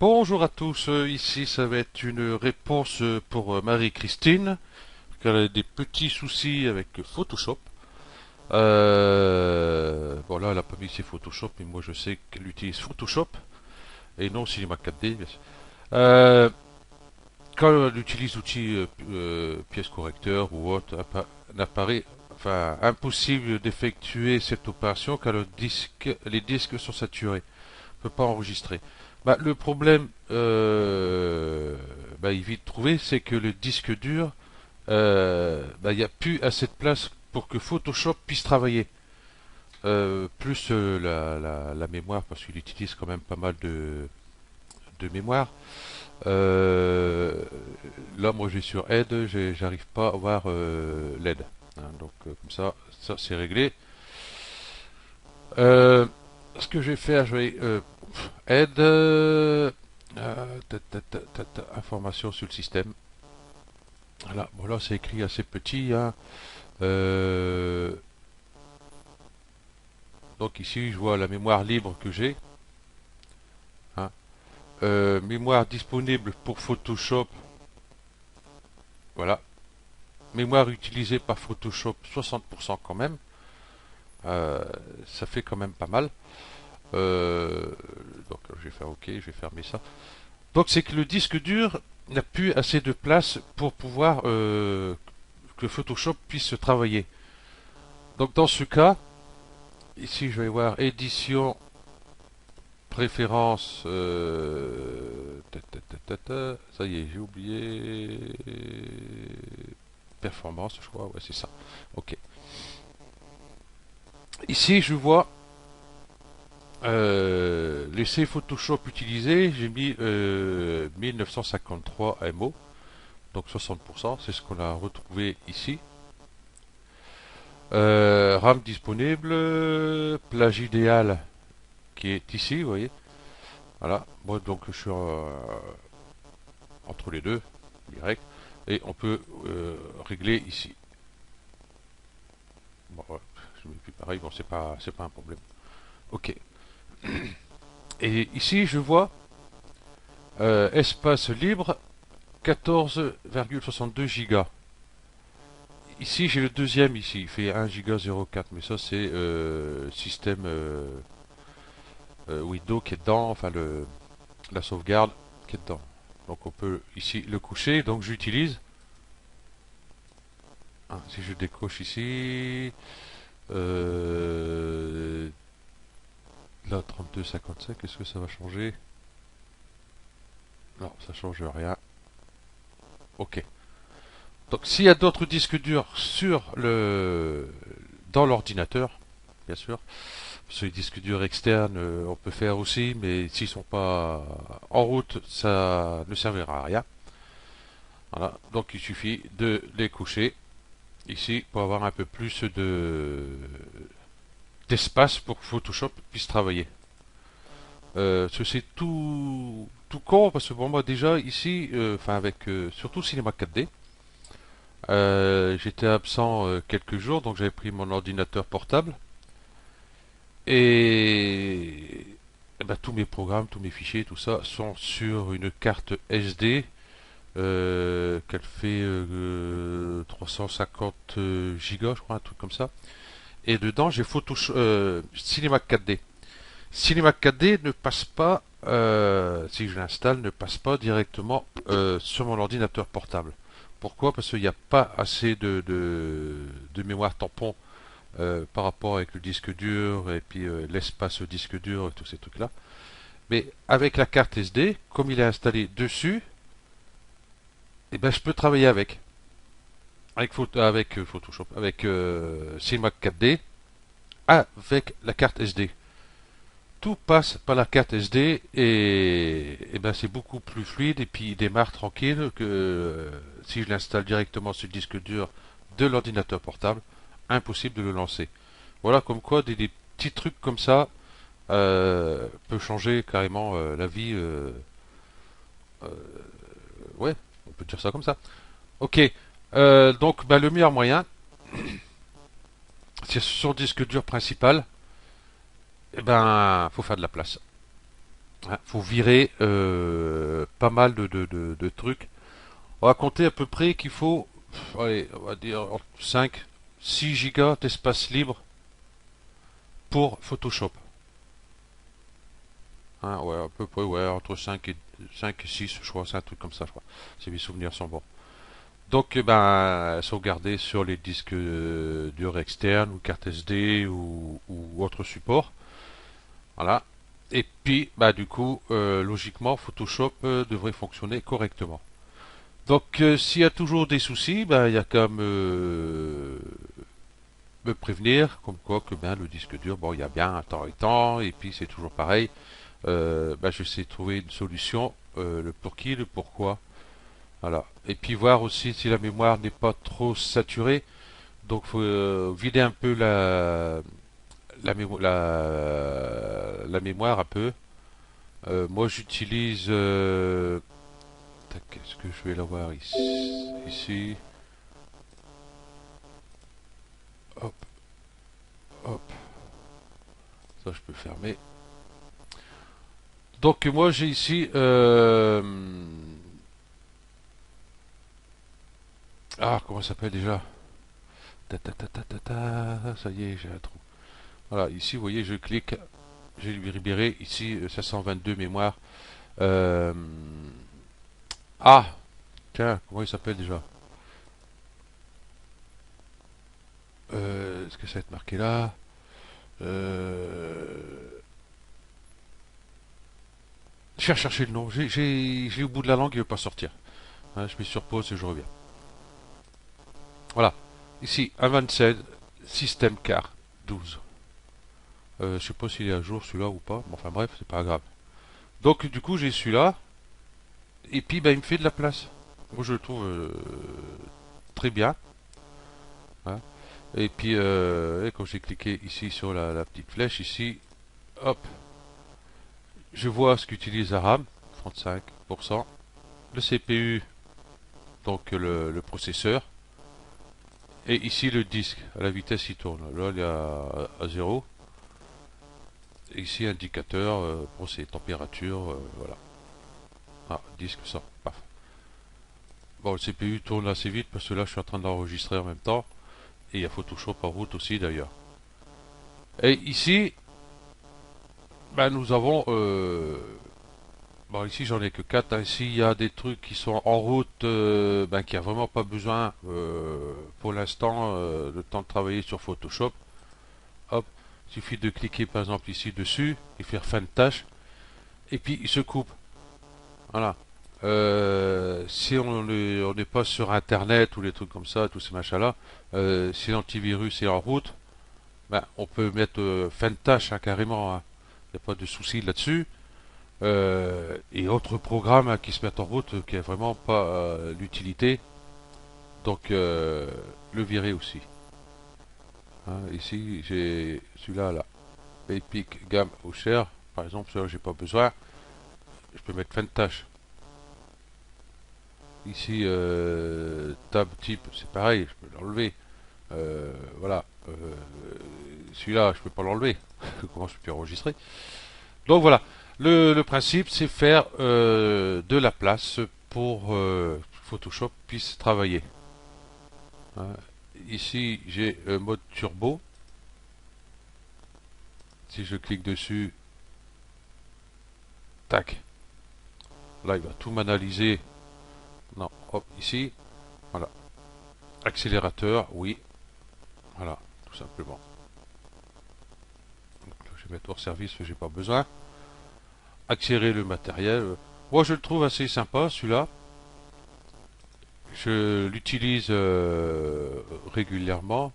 Bonjour à tous, ici ça va être une réponse pour Marie-Christine, car elle a des petits soucis avec Photoshop. Bon là elle a pas mis ses Photoshop, mais moi je sais qu'elle utilise Photoshop et non Cinema 4D, bien sûr. Euh, Quand elle utilise l'outil pièce correcteur ou autre, n'apparaît enfin impossible d'effectuer cette opération car les disques sont saturés. Peut pas enregistrer. Bah, le problème, il est vite trouvé, c'est que le disque dur, il n'y a plus assez de place pour que Photoshop puisse travailler. Plus la mémoire, parce qu'il utilise quand même pas mal de mémoire. Euh, Là, moi, j'ai sur Aide, j'arrive pas à voir l'aide. Hein, donc, comme ça c'est réglé. Euh, Ce que je vais faire, je vais aide, information sur le système. Voilà, bon là c'est écrit assez petit, hein. Euh, donc ici je vois la mémoire libre que j'ai, hein. Mémoire disponible pour Photoshop, voilà. Mémoire utilisée par Photoshop 60% quand même. Euh, Ça fait quand même pas mal. Euh, donc je vais faire OK, je vais fermer ça. Donc c'est que le disque dur n'a plus assez de place pour pouvoir que Photoshop puisse travailler. Donc dans ce cas, ici je vais voir édition, préférence, ça y est, j'ai oublié, performance, je crois, ouais c'est ça. Ok. Ici je vois l'essai Photoshop utilisé, j'ai mis 1953 MO, donc 60%, c'est ce qu'on a retrouvé ici. RAM disponible, plage idéale qui est ici, vous voyez. Voilà, moi donc je suis entre les deux, direct, et on peut régler ici. Bon, ouais, je mets plus pareil, bon c'est pas un problème. Ok. Et ici je vois espace libre 14,62 gigas. Ici j'ai le deuxième ici, il fait 1 giga 04, mais ça c'est système Windows qui est dedans, enfin la sauvegarde qui est dedans. Donc on peut ici le coucher, donc j'utilise. Ah, si je décoche ici, euh, là 32,55, est-ce que ça va changer? Non, ça change rien. Ok. Donc s'il y a d'autres disques durs dans l'ordinateur, bien sûr, ces disques durs externes, on peut faire aussi, mais s'ils sont pas en route, ça ne servira à rien. Voilà. Donc il suffit de les coucher ici pour avoir un peu plus d'espace pour que Photoshop puisse travailler. C'est tout con parce que bon moi déjà ici, enfin avec surtout Cinema 4D, j'étais absent quelques jours donc j'avais pris mon ordinateur portable et, tous mes programmes, tous mes fichiers, tout ça sont sur une carte SD qu'elle fait 350 gigas je crois un truc comme ça et dedans j'ai Photoshop Cinema 4D. Cinema 4D ne passe pas, si je l'installe, ne passe pas directement sur mon ordinateur portable. Pourquoi? Parce qu'il n'y a pas assez de mémoire tampon par rapport avec le disque dur et puis l'espace disque dur et tous ces trucs-là. Mais avec la carte SD, comme il est installé dessus, eh ben, je peux travailler avec Photoshop, avec Cinema 4D, avec la carte SD. Tout passe par la carte SD et ben c'est beaucoup plus fluide et puis il démarre tranquille que si je l'installe directement sur le disque dur de l'ordinateur portable, impossible de le lancer. Voilà comme quoi des petits trucs comme ça peut changer carrément la vie. Euh, ouais, on peut dire ça comme ça. Ok, donc le meilleur moyen, c'est sur le disque dur principal, et ben faut faire de la place. Hein, faut virer pas mal de trucs. On va compter à peu près qu'il faut, allez, on va dire 5, 6 gigas d'espace libre pour Photoshop. Hein, ouais, à peu près, ouais, entre 5 et 6, je crois, c'est un truc comme ça, je crois. Si mes souvenirs sont bons. Donc, ben, sauvegarder sur les disques durs externes ou carte SD ou autre support. Voilà. Et puis, bah, du coup, logiquement, Photoshop devrait fonctionner correctement. Donc, s'il y a toujours des soucis, bah, il y a qu'à me prévenir, comme quoi que ben, le disque dur, bon, il y a bien un temps et temps, et puis c'est toujours pareil. Bah, je sais trouver une solution, le pour qui, le pourquoi. Voilà. Et puis voir aussi si la mémoire n'est pas trop saturée. Donc, faut vider un peu la mémoire un peu. Moi, j'utilise. Est-ce que je vais l'avoir ici, ici. Hop, hop. Ça, je peux fermer. Donc, moi, j'ai ici. Ah, comment ça s'appelle déjà? Ta, ta, ta, ta, ta, ta. Ça y est, j'ai un trou. Voilà, ici, vous voyez, je clique. J'ai libéré ici 522 mémoire. Euh, ah, tiens, comment il s'appelle déjà? Est-ce que ça va être marqué là? Je vais chercher le nom. J'ai au bout de la langue, il ne veut pas sortir. Hein, je mets sur pause et je reviens. Voilà. Ici, Advanced System Car 12. Je sais pas s'il est à jour celui-là ou pas. Bon, enfin bref, c'est pas grave. Donc du coup, j'ai celui-là. Et puis, bah, il me fait de la place. Moi, je le trouve très bien. Hein. Et puis, quand j'ai cliqué ici sur la petite flèche, ici, hop, je vois ce qu'utilise la RAM, 35%. Le CPU, donc le processeur. Et ici, le disque, à la vitesse il tourne. Là, il est à 0. Et ici, indicateur pour ses températures. Voilà. Ah, disque sort. Paf. Bon, le CPU tourne assez vite parce que là, je suis en train d'enregistrer en même temps. Et il y a Photoshop en route aussi d'ailleurs. Et ici, ben, nous avons. Bon, ici, j'en ai que 4. Hein. Ici, il y a des trucs qui sont en route, ben, qui a vraiment pas besoin pour l'instant le temps de travailler sur Photoshop. Hop, il suffit de cliquer par exemple ici dessus et faire fin de tâche. Et puis, il se coupe. Voilà. Si on n'est pas sur Internet ou les trucs comme ça, tous ces machins-là, si l'antivirus est en route, ben, on peut mettre fin de tâche hein, carrément. Hein. Il n'y a pas de souci là-dessus. Et autres programmes hein, qui se mettent en route qui n'a vraiment pas l'utilité. Donc le virer aussi. Hein, ici j'ai celui-là là. Epic gamme ou cher. Par exemple, celui-là j'ai pas besoin. Je peux mettre fin de tâche. Ici tab type c'est pareil, je peux l'enlever. Voilà. Celui-là je peux pas l'enlever. Comment je peux enregistrer? Donc voilà. Le principe c'est faire de la place pour Photoshop puisse travailler. Hein. Ici, j'ai un mode turbo. Si je clique dessus, tac. Là, il va tout m'analyser. Non, hop, ici. Voilà. Accélérateur, oui. Voilà, tout simplement. Donc, là, je vais mettre hors service, j'ai pas besoin. Accélérer le matériel. Moi, je le trouve assez sympa, celui-là. Je l'utilise régulièrement.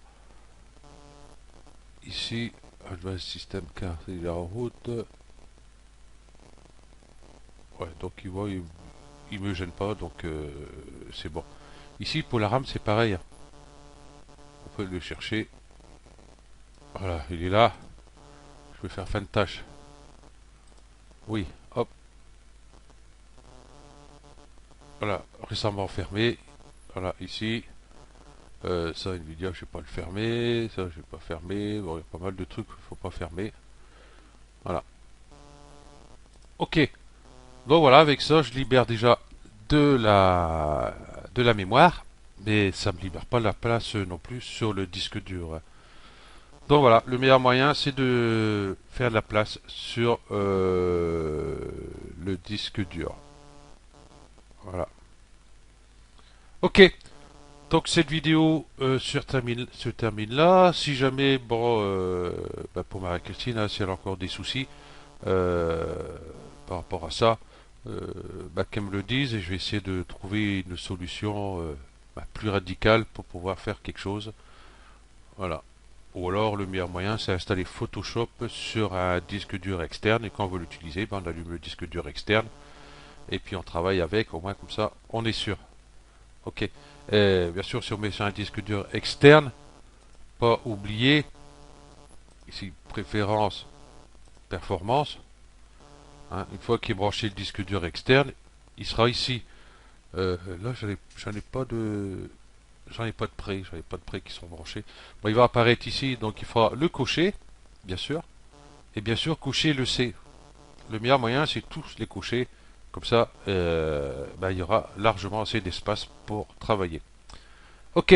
Ici, Advanced System Car, il est en route. Ouais, donc il me gêne pas, donc c'est bon. Ici, pour la RAM, c'est pareil. On peut le chercher. Voilà, il est là. Je vais faire fin de tâche. Oui, hop. Voilà, récemment fermé. Voilà, ici. Ça, Nvidia, je vais pas le fermer. Ça, je vais pas fermer. Bon, il y a pas mal de trucs qu'il faut pas fermer. Voilà. Ok. Donc voilà, avec ça, je libère déjà de la mémoire, mais ça me libère pas la place non plus sur le disque dur. Donc voilà, le meilleur moyen, c'est de faire de la place sur le disque dur. Voilà. Ok. Donc cette vidéo se termine là. Si jamais, bon, bah, pour Marie-Christine, hein, si elle a encore des soucis euh, par rapport à ça, euh, bah, qu'elle me le dise et je vais essayer de trouver une solution bah, plus radicale pour pouvoir faire quelque chose. Voilà. Ou alors le meilleur moyen, c'est installer Photoshop sur un disque dur externe et quand on veut l'utiliser, ben, on allume le disque dur externe et puis on travaille avec. Au moins comme ça, on est sûr. Ok. Bien sûr, si on met sur un disque dur externe, pas oublier, ici, préférence, performance. Hein, une fois qu'il est branché le disque dur externe, il sera ici. Là, j'en ai pas de près, j'en ai pas de près qui sont branchés. Bon, il va apparaître ici, donc il faudra le cocher, bien sûr, et bien sûr cocher le C. Le meilleur moyen, c'est tous les cocher. Comme ça, ben, il y aura largement assez d'espace pour travailler. Ok,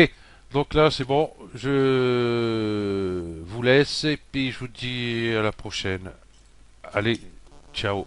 donc là c'est bon, je vous laisse et puis je vous dis à la prochaine. Allez, ciao.